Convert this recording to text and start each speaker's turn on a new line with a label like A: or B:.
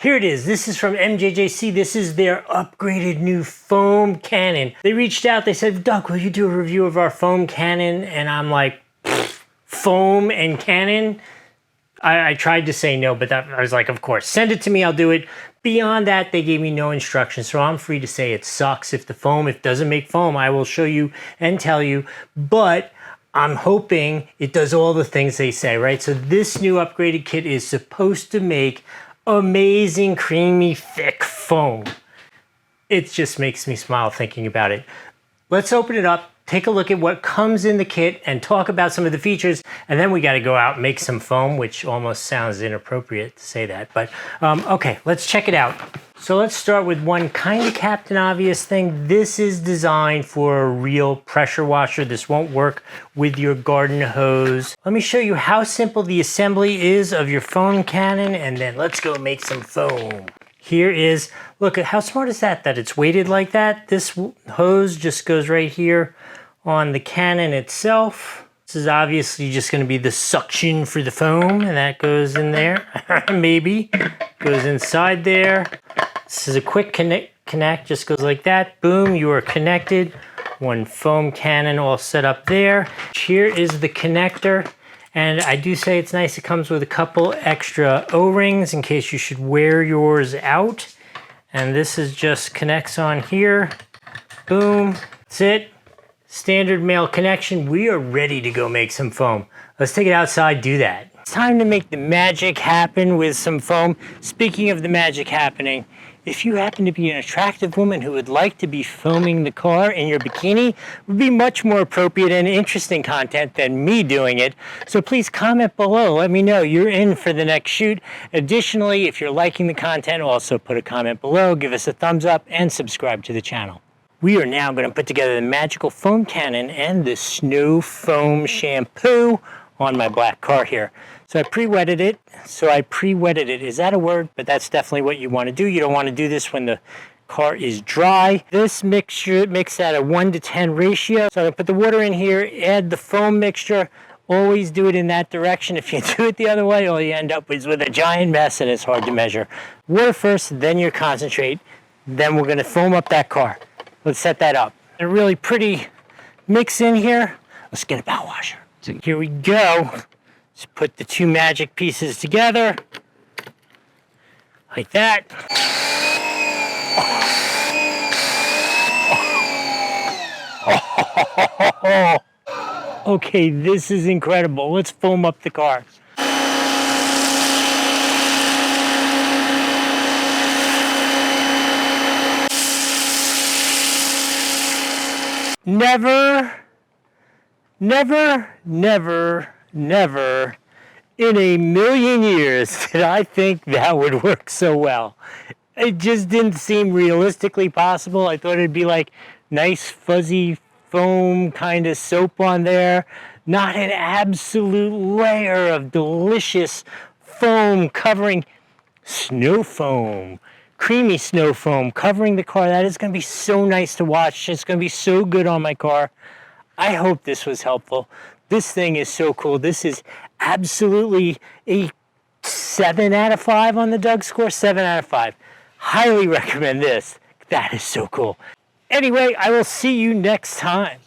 A: Here it is. This is from MJJC. This is their upgraded new foam cannon. They reached out. They said, Doug, will you do a review of our foam cannon? And I'm like, foam and cannon? I tried to say no, but I was like, of course, send it to me. I'll do it. Beyond that, they gave me no instructions. So I'm free to say it sucks. If it doesn't make foam, I will show you and tell you. But I'm hoping it does all the things they say, right? So this new upgraded kit is supposed to make amazing, creamy, thick foam. It just makes me smile thinking about it. Let's open it up, take a look at what comes in the kit, and talk about some of the features, and then we got to go out and make some foam, which almost sounds inappropriate to say that, but okay, let's check it out. So let's start with one kind of Captain Obvious thing. This is designed for a real pressure washer. This won't work with your garden hose. Let me show you how simple the assembly is of your foam cannon, and then let's go make some foam. Here is, look at how smart is that it's weighted like that. This hose just goes right here on the cannon itself. This is obviously just going to be the suction for the foam, and that goes in there. Maybe goes inside there. This is a quick connect, just goes like that. Boom, you are connected. One foam cannon all set up there. Here is the connector. And I do say it's nice. It comes with a couple extra O-rings in case you should wear yours out. And this is just connects on here. Boom, that's it. Standard male connection. We are ready to go make some foam. Let's take it outside, do that. It's time to make the magic happen with some foam. Speaking of the magic happening, if you happen to be an attractive woman who would like to be foaming the car in your bikini, would be much more appropriate and interesting content than me doing it. So please comment below. Let me know you're in for the next shoot. Additionally, if you're liking the content, also put a comment below, give us a thumbs up, and subscribe to the channel. We are now going to put together the magical foam cannon and the snow foam shampoo on my black car here. So I pre-wetted it. Is that a word? But that's definitely what you want to do. You don't want to do this when the car is dry. This mixture, mix at a 1:10 ratio. So I'm going to put the water in here, add the foam mixture. Always do it in that direction. If you do it the other way, all you end up is with a giant mess, and it's hard to measure. Water first, then your concentrate. Then we're going to foam up that car. Let's set that up. A really pretty mix in here. Let's get a power washer. So here we go. Let's put the two magic pieces together. Like that. Okay, this is incredible. Let's foam up the car. Never in a million years did I think that would work so well. It just didn't seem realistically possible. I thought it'd be like nice fuzzy foam kind of soap on there, not an absolute layer of delicious foam covering snow foam. Creamy snow foam covering the car. That is going to be so nice to watch. It's going to be so good on my car. I hope this was helpful. This thing is so cool. This is absolutely a 7 out of 5 on the Doug score. 7 out of 5. Highly recommend this. That is so cool. Anyway, I will see you next time.